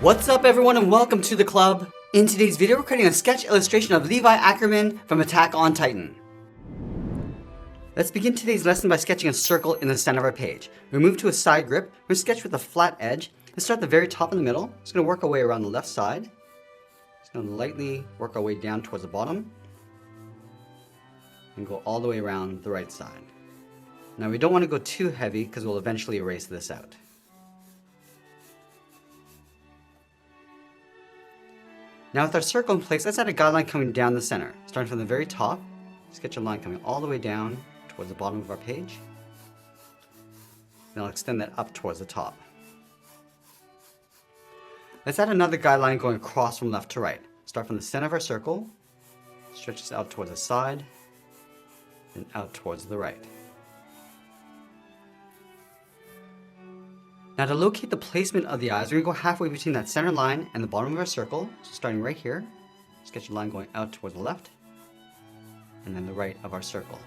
What's up everyone and welcome to the club. In today's video we're creating a sketch illustration of Levi Ackerman from Attack on Titan. Let's begin today's lesson by sketching a circle in the center of our page. We move to a side grip, we're going to sketch with a flat edge and start at the very top in the middle. Just going to work our way around the left side. Just going to lightly work our way down towards the bottom and go all the way around the right side. Now we don't want to go too heavy because we'll eventually erase this out. Now with our circle in place, let's add a guideline coming down the center. Starting from the very top, sketch a line coming all the way down towards the bottom of our page. Then I'll extend that up towards the top. Let's add another guideline going across from left to right. Start from the center of our circle, stretch this out towards the side, and out towards the right. Now to locate the placement of the eyes, we're going to go halfway between that center line and the bottom of our circle. So starting right here, sketch a line going out towards the left, and then the right of our circle.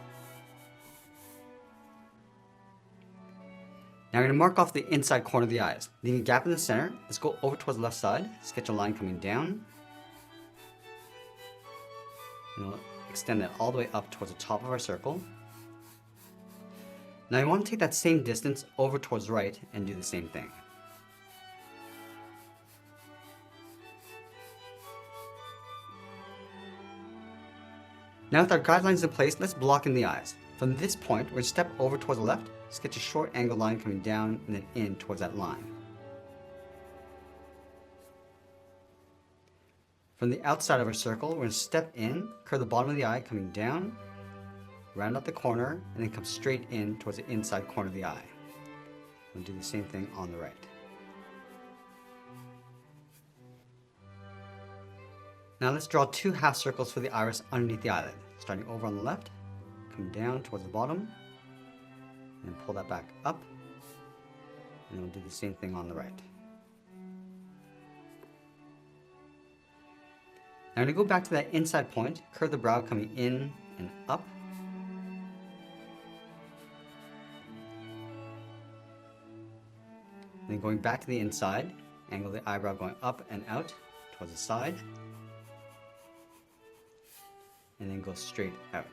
Now we're going to mark off the inside corner of the eyes. Leaving a gap in the center, let's go over towards the left side, sketch a line coming down, and we'll extend that all the way up towards the top of our circle. Now you want to take that same distance over towards the right and do the same thing. Now with our guidelines in place, let's block in the eyes. From this point, we're going to step over towards the left, sketch a short angle line coming down and then in towards that line. From the outside of our circle, we're going to step in, curve the bottom of the eye coming down, round out the corner, and then come straight in towards the inside corner of the eye. We'll do the same thing on the right. Now let's draw two half circles for the iris underneath the eyelid. Starting over on the left, come down towards the bottom, and pull that back up, and we'll do the same thing on the right. Now I'm going to go back to that inside point, curve the brow coming in and up, then going back to the inside, angle the eyebrow going up and out towards the side, and then go straight out.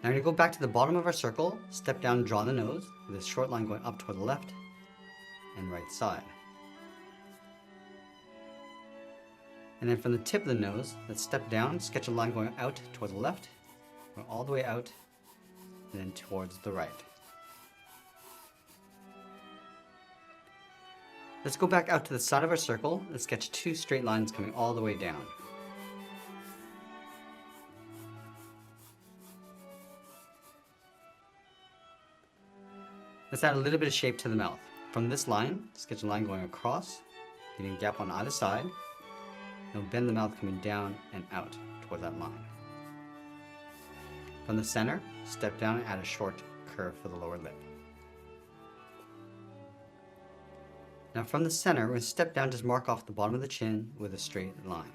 Now we're going to go back to the bottom of our circle, step down and draw the nose with a short line going up toward the left and right side. And then from the tip of the nose, let's step down, sketch a line going out towards the left, go all the way out, and then towards the right. Let's go back out to the side of our circle and sketch two straight lines coming all the way down. Let's add a little bit of shape to the mouth. From this line, sketch a line going across, leaving a gap on either side, and we'll bend the mouth coming down and out toward that line. From the center, step down and add a short curve for the lower lip. Now from the center, we're going to step down, just mark off the bottom of the chin with a straight line.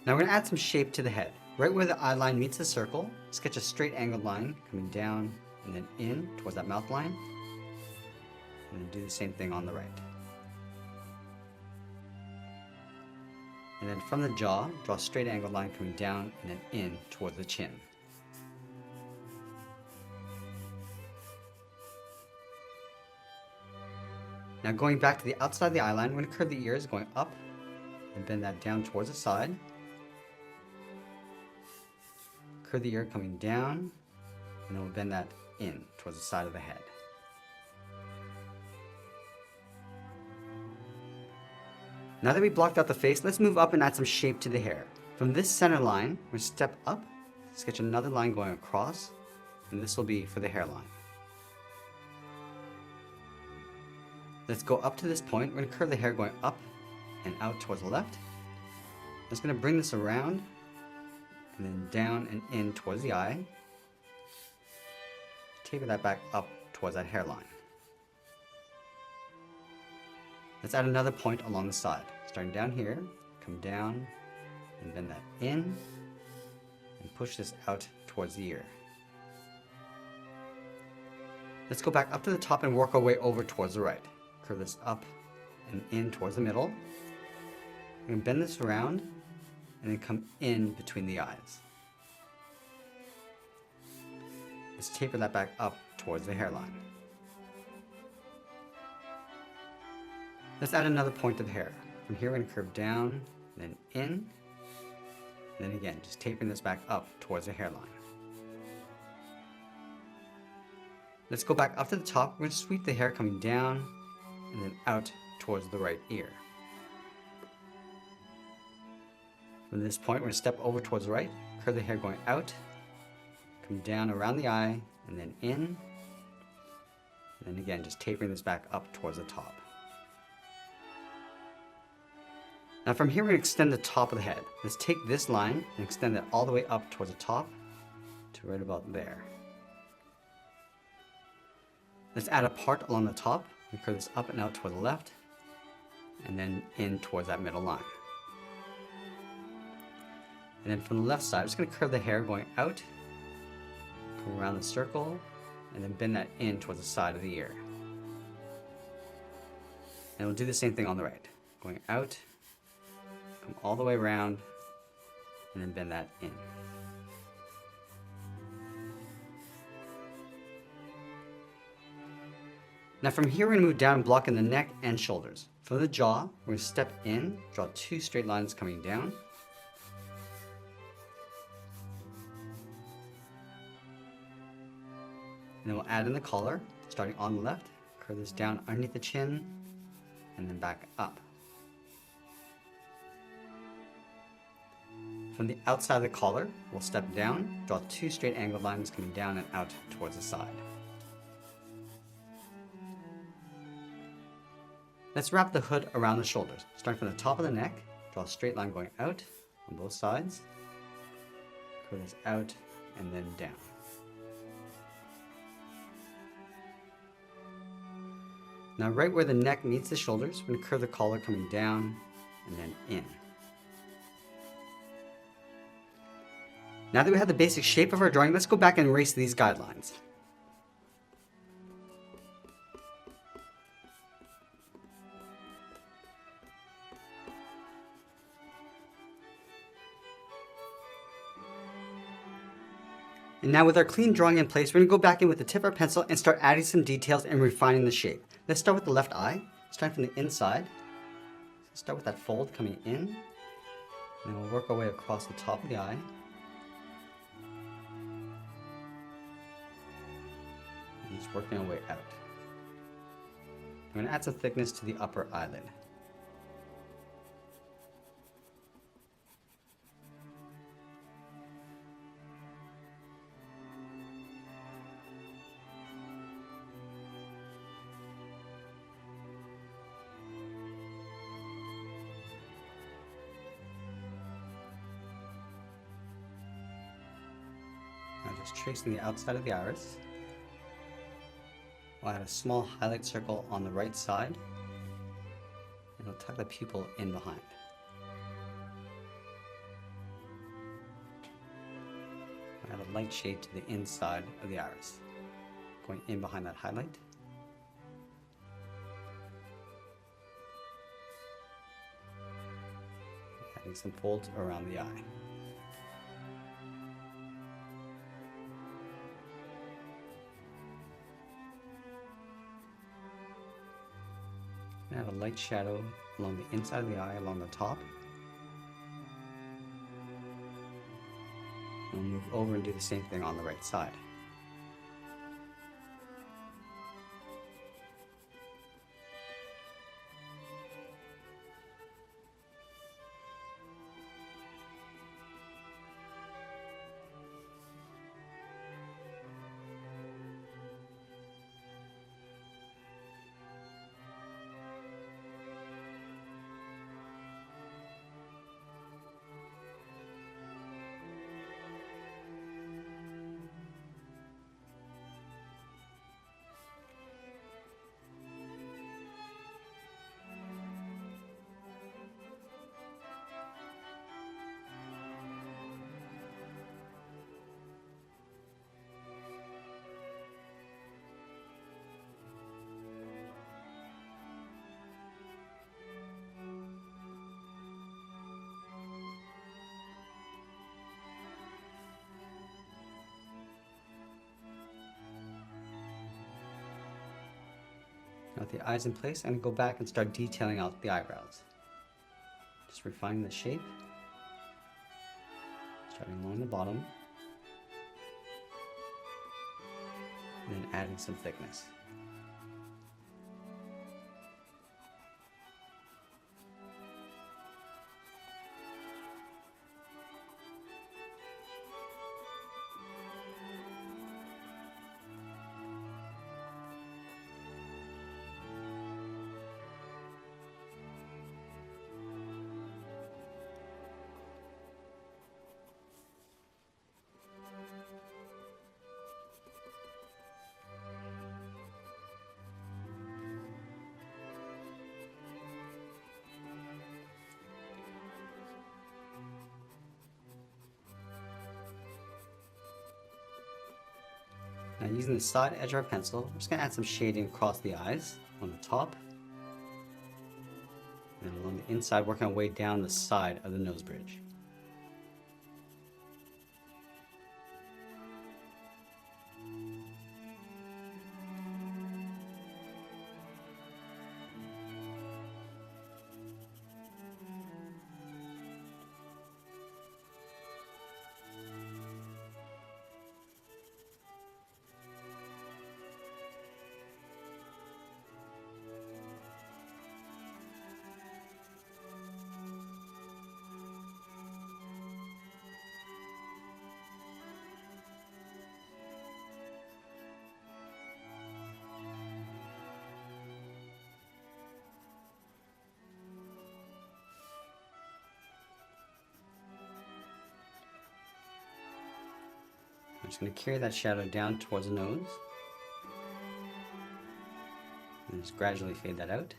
Now we're going to add some shape to the head. Right where the eye line meets the circle, sketch a straight angled line coming down and then in towards that mouth line. And then do the same thing on the right. And then from the jaw, draw a straight angled line coming down and then in towards the chin. Now going back to the outside of the eye line, we're going to curve the ears going up and bend that down towards the side. Curve the ear coming down and then we'll bend that in towards the side of the head. Now that we blocked out the face, let's move up and add some shape to the hair. From this center line, we're going to step up, sketch another line going across, and this will be for the hairline. Let's go up to this point. We're going to curve the hair going up and out towards the left. I'm just going to bring this around and then down and in towards the eye. Taper that back up towards that hairline. Let's add another point along the side. Starting down here, come down and bend that in and push this out towards the ear. Let's go back up to the top and work our way over towards the right. Curve this up and in towards the middle. And bend this around and then come in between the eyes. Let's taper that back up towards the hairline. Let's add another point of hair. From here we're going to curve down, then in, and then again, just tapering this back up towards the hairline. Let's go back up to the top. We're going to sweep the hair coming down and then out towards the right ear. From this point, we're going to step over towards the right, curve the hair going out, come down around the eye, and then in, and then again, just tapering this back up towards the top. Now from here, we're going to extend the top of the head. Let's take this line and extend it all the way up towards the top to right about there. Let's add a part along the top and curve this up and out toward the left, and then in towards that middle line. And then from the left side, I'm just going to curve the hair going out, come around the circle, and then bend that in towards the side of the ear. And we'll do the same thing on the right. Going out, come all the way around, and then bend that in. Now from here, we're going to move down, blocking the neck and shoulders. From the jaw, we're going to step in, draw 2 straight lines coming down. And then we'll add in the collar, starting on the left, curve this down underneath the chin, and then back up. From the outside of the collar, we'll step down, draw 2 straight angled lines coming down and out towards the side. Let's wrap the hood around the shoulders. Starting from the top of the neck, draw a straight line going out on both sides, curve this out, and then down. Now right where the neck meets the shoulders, we're going to curve the collar coming down and then in. Now that we have the basic shape of our drawing, let's go back and erase these guidelines. And now with our clean drawing in place, we're going to go back in with the tip of our pencil and start adding some details and refining the shape. Let's start with the left eye, starting from the inside. So start with that fold coming in, and then we'll work our way across the top of the eye. And just working our way out. I'm going to add some thickness to the upper eyelid. Just tracing the outside of the iris. We'll add a small highlight circle on the right side, and we'll tuck the pupil in behind. Add a light shade to the inside of the iris, going in behind that highlight. Adding some folds around the eye. Add a light shadow along the inside of the eye, along the top. And we'll move over and do the same thing on the right side. Now with the eyes in place, I'm going to go back and start detailing out the eyebrows. Just refining the shape, starting along the bottom, and then adding some thickness. Now using the side edge of our pencil, I'm just going to add some shading across the eyes on the top. And along the inside, working our way down the side of the nose bridge. I'm just going to carry that shadow down towards the nose and just gradually fade that out.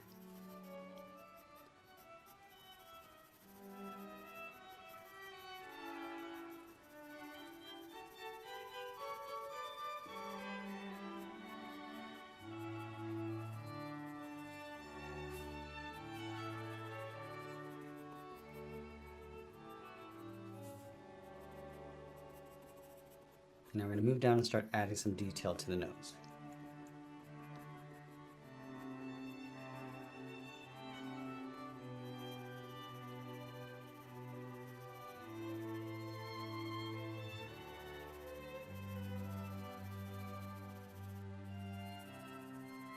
Now we're going to move down and start adding some detail to the nose.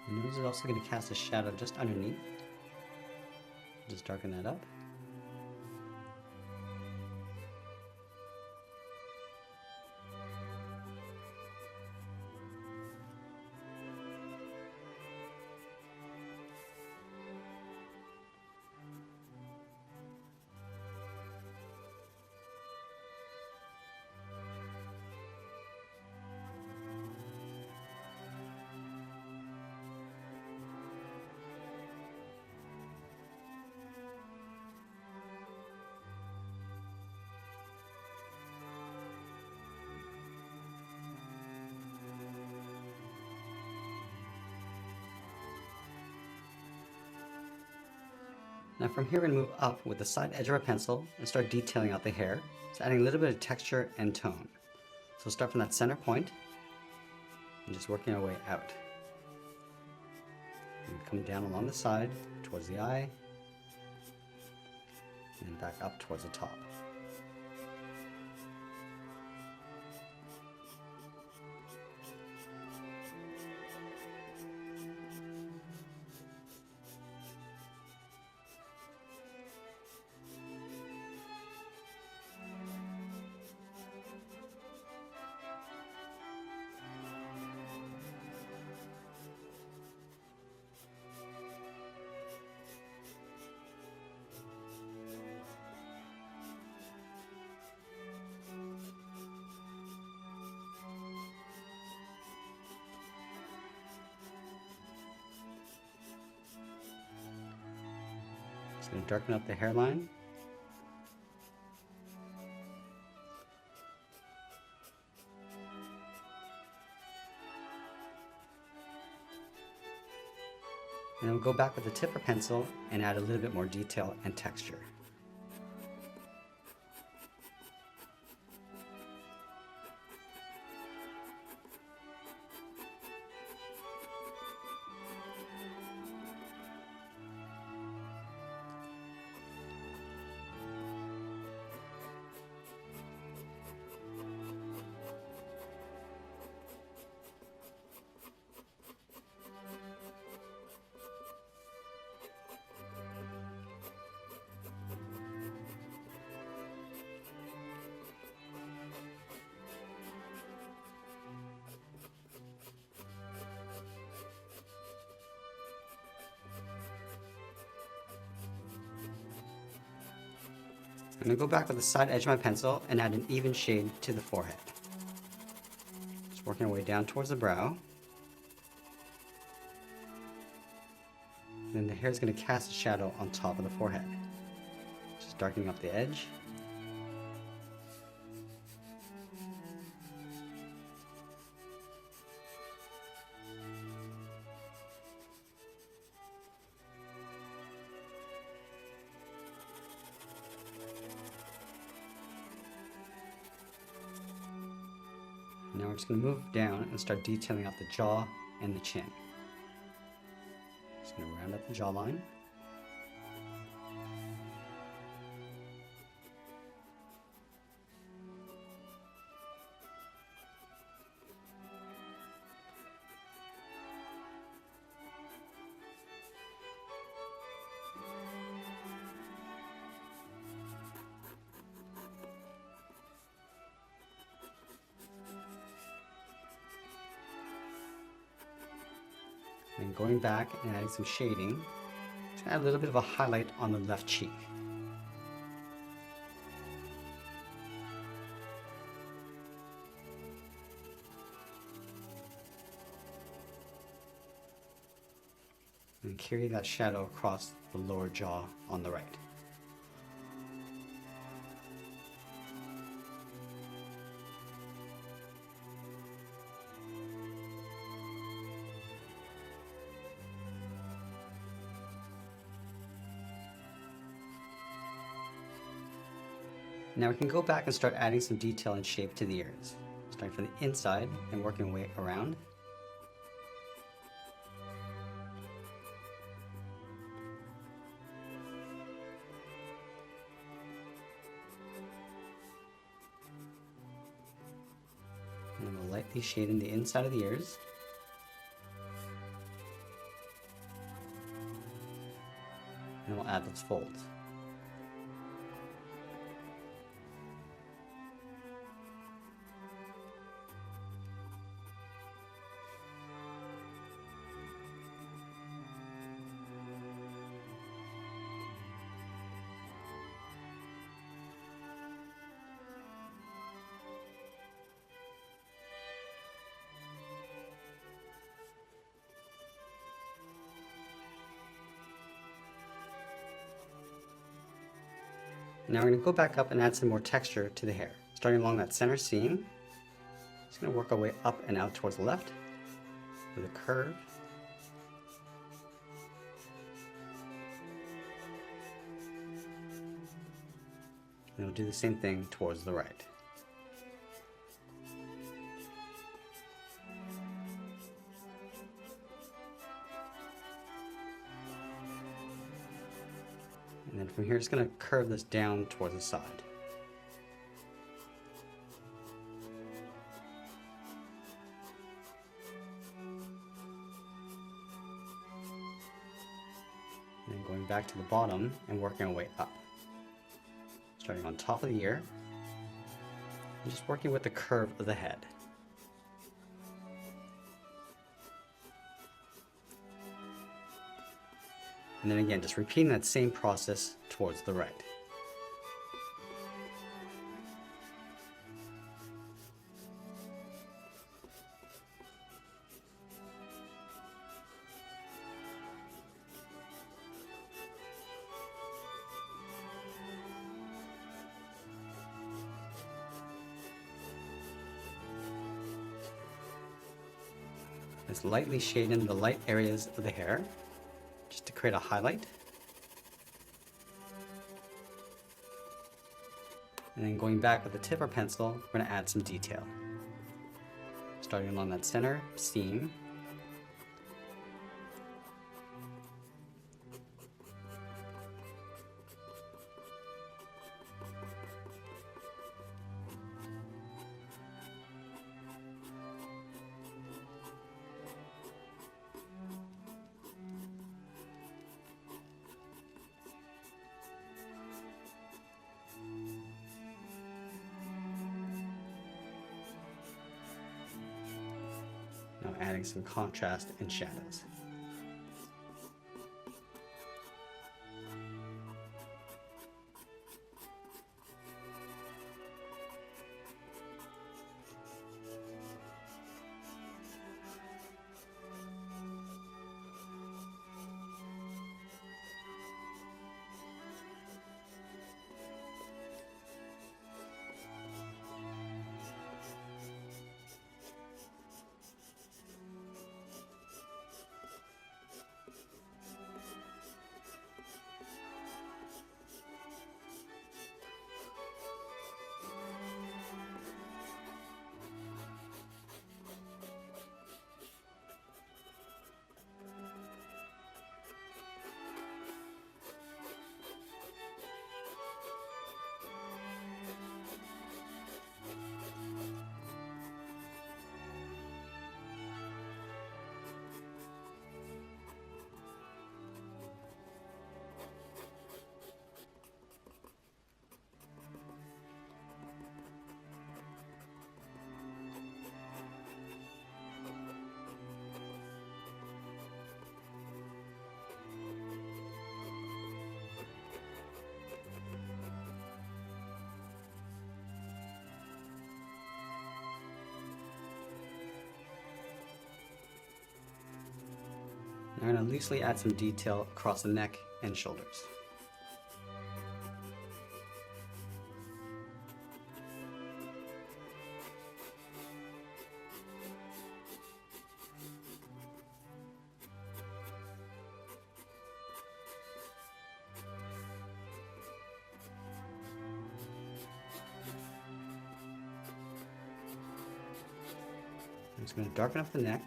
The nose is also going to cast a shadow just underneath. Just darken that up. Now from here we're going to move up with the side edge of our pencil and start detailing out the hair. So adding a little bit of texture and tone. So start from that center point and just working our way out. And come down along the side towards the eye and back up towards the top. Just going to darken up the hairline. And then we'll go back with the tip of pencil and add a little bit more detail and texture. I'm going to go back with the side edge of my pencil and add an even shade to the forehead. Just working our way down towards the brow. Then the hair is going to cast a shadow on top of the forehead. Just darkening up the edge. Now we're just going to move down and start detailing out the jaw and the chin. Just going to round up the jawline. And going back and adding some shading to add a little bit of a highlight on the left cheek. And carry that shadow across the lower jaw on the right. Now we can go back and start adding some detail and shape to the ears, starting from the inside and working our way around. And we'll lightly shade in the inside of the ears. And we'll add those folds. Now we're going to go back up and add some more texture to the hair. Starting along that center seam, just going to work our way up and out towards the left with a curve. And we'll do the same thing towards the right. And then from here, it's going to curve this down towards the side. And then going back to the bottom and working our way up. Starting on top of the ear, and just working with the curve of the head. And then again, just repeating that same process towards the right. Just lightly shade in the light areas of the hair, just to create a highlight. And then going back with the tip of our pencil, we're going to add some detail. Starting along that center seam. Now adding some contrast and shadows. I'm going to loosely add some detail across the neck and shoulders. I'm just going to darken up the neck,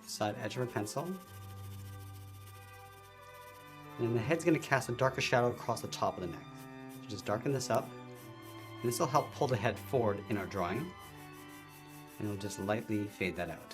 side edge of a pencil, and then the head's going to cast a darker shadow across the top of the neck. So just darken this up, and this will help pull the head forward in our drawing, and we'll just lightly fade that out.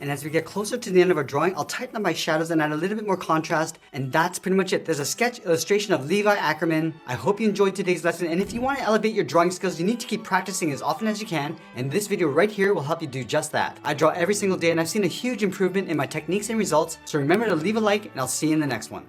And as we get closer to the end of our drawing, I'll tighten up my shadows and add a little bit more contrast. And that's pretty much it. There's a sketch illustration of Levi Ackerman. I hope you enjoyed today's lesson. And if you want to elevate your drawing skills, you need to keep practicing as often as you can. And this video right here will help you do just that. I draw every single day and I've seen a huge improvement in my techniques and results. So remember to leave a like and I'll see you in the next one.